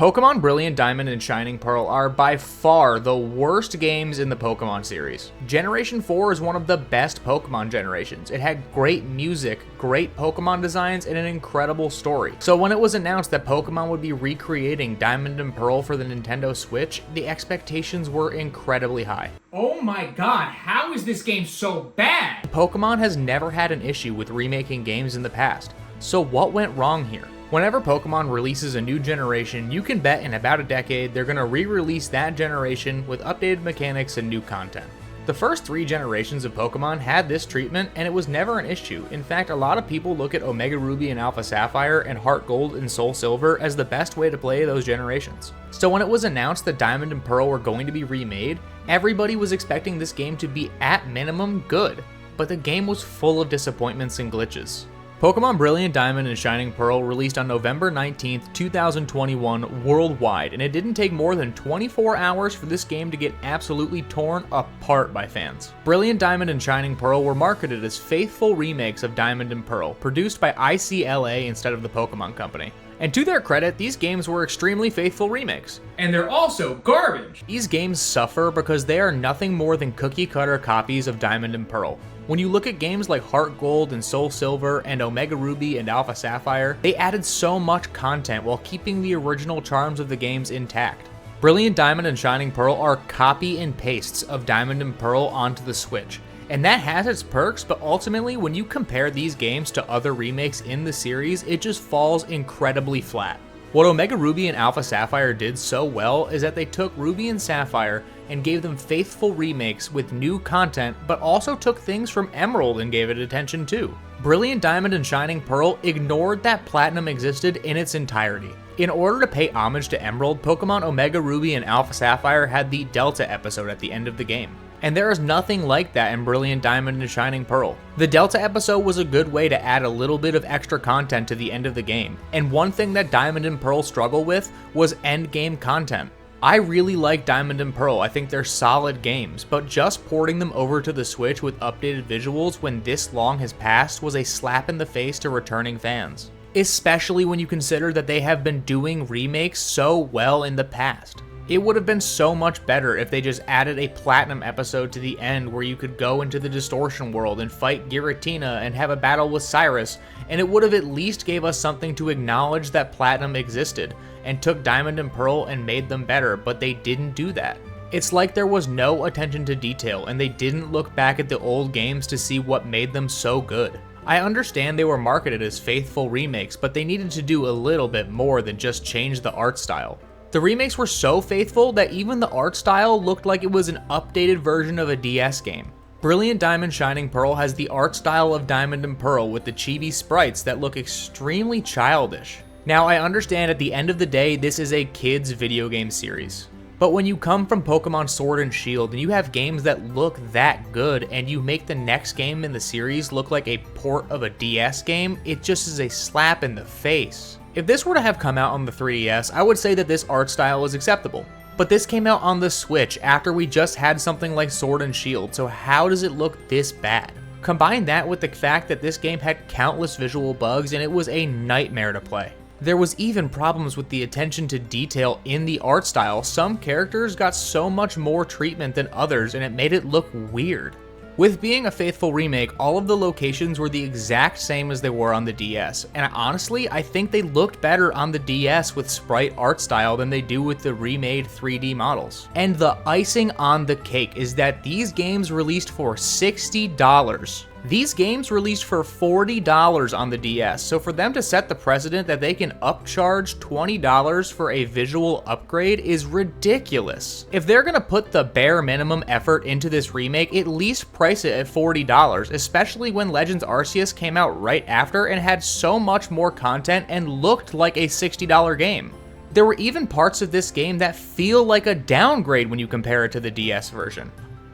Pokémon Brilliant Diamond and Shining Pearl are by far the worst games in the Pokémon series. Generation 4 is one of the best Pokémon generations. It had great music, great Pokémon designs, and an incredible story. So when it was announced that Pokémon would be recreating Diamond and Pearl for the Nintendo Switch, the expectations were incredibly high. Oh my god, how is this game so bad? Pokémon has never had an issue with remaking games in the past. So what went wrong here? Whenever Pokémon releases a new generation, you can bet in about a decade they're going to re-release that generation with updated mechanics and new content. The first 3 generations of Pokémon had this treatment and it was never an issue. In fact, a lot of people look at Omega Ruby and Alpha Sapphire and Heart Gold and Soul Silver as the best way to play those generations. So when it was announced that Diamond and Pearl were going to be remade, everybody was expecting this game to be at minimum good, but the game was full of disappointments and glitches. Pokémon Brilliant Diamond and Shining Pearl released on November 19th, 2021 worldwide, and it didn't take more than 24 hours for this game to get absolutely torn apart by fans. Brilliant Diamond and Shining Pearl were marketed as faithful remakes of Diamond and Pearl, produced by ICLA instead of the Pokémon Company. And to their credit, these games were extremely faithful remakes. And they're also garbage! These games suffer because they are nothing more than cookie-cutter copies of Diamond and Pearl. When you look at games like Heart Gold and Soul Silver and Omega Ruby and Alpha Sapphire, they added so much content while keeping the original charms of the games intact. Brilliant Diamond and Shining Pearl are copy and pastes of Diamond and Pearl onto the Switch. And that has its perks, but ultimately when you compare these games to other remakes in the series, it just falls incredibly flat. What Omega Ruby and Alpha Sapphire did so well is that they took Ruby and Sapphire and gave them faithful remakes with new content, but also took things from Emerald and gave it attention too. Brilliant Diamond and Shining Pearl ignored that Platinum existed in its entirety. In order to pay homage to Emerald, Pokemon Omega Ruby and Alpha Sapphire had the Delta episode at the end of the game. And there is nothing like that in Brilliant Diamond and Shining Pearl. The Delta episode was a good way to add a little bit of extra content to the end of the game, and one thing that Diamond and Pearl struggle with was endgame content. I really like Diamond and Pearl, I think they're solid games, but just porting them over to the Switch with updated visuals when this long has passed was a slap in the face to returning fans. Especially when you consider that they have been doing remakes so well in the past. It would have been so much better if they just added a Platinum episode to the end where you could go into the Distortion world and fight Giratina and have a battle with Cyrus, and it would have at least gave us something to acknowledge that Platinum existed, and took Diamond and Pearl and made them better, but they didn't do that. It's like there was no attention to detail, and they didn't look back at the old games to see what made them so good. I understand they were marketed as faithful remakes, but they needed to do a little bit more than just change the art style. The remakes were so faithful that even the art style looked like it was an updated version of a DS game. Brilliant Diamond Shining Pearl has the art style of Diamond and Pearl with the chibi sprites that look extremely childish. Now, I understand at the end of the day, this is a kids video game series. But when you come from Pokemon Sword and Shield and you have games that look that good and you make the next game in the series look like a port of a DS game, it just is a slap in the face. If this were to have come out on the 3DS, I would say that this art style is acceptable. But this came out on the Switch after we just had something like Sword and Shield, so how does it look this bad? Combine that with the fact that this game had countless visual bugs and it was a nightmare to play. There was even problems with the attention to detail in the art style. Some characters got so much more treatment than others and it made it look weird. With being a faithful remake, all of the locations were the exact same as they were on the DS, and honestly, I think they looked better on the DS with sprite art style than they do with the remade 3D models. And the icing on the cake is that these games released for $60. These games released for $40 on the DS, so for them to set the precedent that they can upcharge $20 for a visual upgrade is ridiculous. If they're gonna put the bare minimum effort into this remake, at least price it at $40, especially when Legends Arceus came out right after and had so much more content and looked like a $60 game. There were even parts of this game that feel like a downgrade when you compare it to the DS version.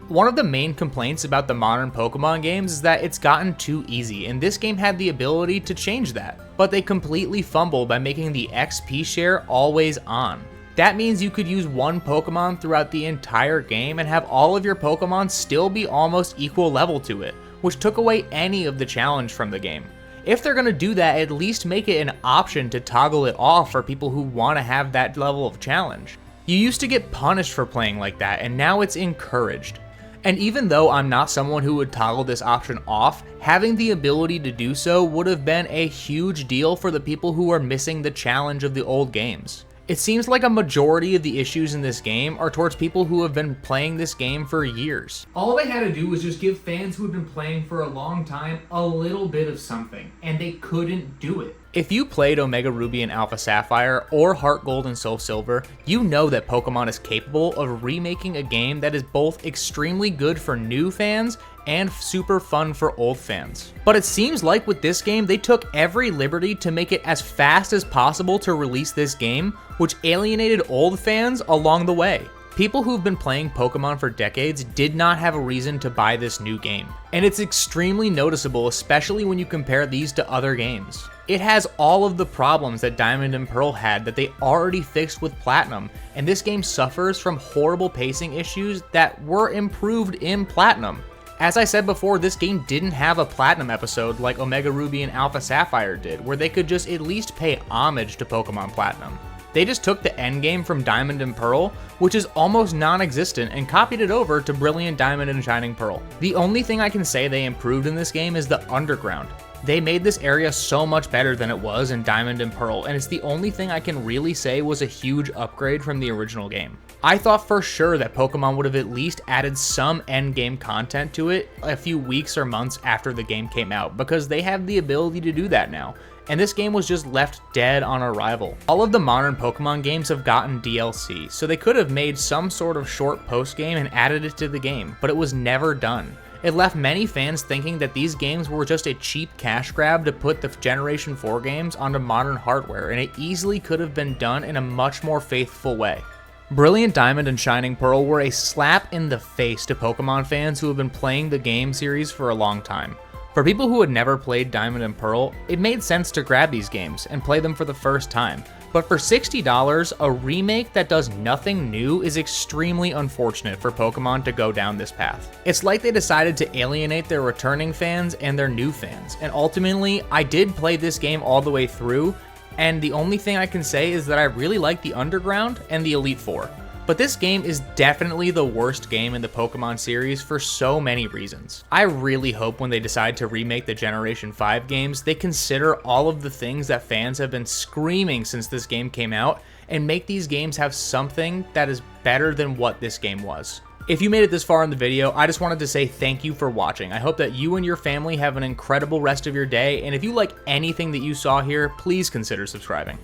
One of the main complaints about the modern Pokemon games is that it's gotten too easy, and this game had the ability to change that. But they completely fumbled by making the XP share always on. That means you could use one Pokemon throughout the entire game and have all of your Pokemon still be almost equal level to it, which took away any of the challenge from the game. If they're gonna do that, at least make it an option to toggle it off for people who want to have that level of challenge. You used to get punished for playing like that, and now it's encouraged. And even though I'm not someone who would toggle this option off, having the ability to do so would have been a huge deal for the people who are missing the challenge of the old games. It seems like a majority of the issues in this game are towards people who have been playing this game for years. All they had to do was just give fans who had been playing for a long time a little bit of something, and they couldn't do it. If you played Omega Ruby and Alpha Sapphire, or Heart Gold and Soul Silver, you know that Pokemon is capable of remaking a game that is both extremely good for new fans and super fun for old fans. But it seems like with this game, they took every liberty to make it as fast as possible to release this game, which alienated old fans along the way. People who've been playing Pokemon for decades did not have a reason to buy this new game. And it's extremely noticeable, especially when you compare these to other games. It has all of the problems that Diamond and Pearl had that they already fixed with Platinum, and this game suffers from horrible pacing issues that were improved in Platinum. As I said before, this game didn't have a Platinum episode like Omega Ruby and Alpha Sapphire did, where they could just at least pay homage to Pokemon Platinum. They just took the endgame from Diamond and Pearl, which is almost non-existent, and copied it over to Brilliant Diamond and Shining Pearl. The only thing I can say they improved in this game is the underground. They made this area so much better than it was in Diamond and Pearl, and it's the only thing I can really say was a huge upgrade from the original game. I thought for sure that Pokemon would have at least added some endgame content to it a few weeks or months after the game came out, because they have the ability to do that now. And this game was just left dead on arrival. All of the modern Pokemon games have gotten DLC, so they could have made some sort of short post-game and added it to the game, but it was never done. It left many fans thinking that these games were just a cheap cash grab to put the Generation 4 games onto modern hardware, and it easily could have been done in a much more faithful way. Brilliant Diamond and Shining Pearl were a slap in the face to Pokemon fans who have been playing the game series for a long time. For people who had never played Diamond and Pearl, it made sense to grab these games and play them for the first time. But for $60, a remake that does nothing new is extremely unfortunate for Pokemon to go down this path. It's like they decided to alienate their returning fans and their new fans, and ultimately, I did play this game all the way through, and the only thing I can say is that I really like the Underground and the Elite Four. But this game is definitely the worst game in the Pokemon series for so many reasons. I really hope when they decide to remake the Generation 5 games, they consider all of the things that fans have been screaming since this game came out, and make these games have something that is better than what this game was. If you made it this far in the video, I just wanted to say thank you for watching. I hope that you and your family have an incredible rest of your day, and if you like anything that you saw here, please consider subscribing.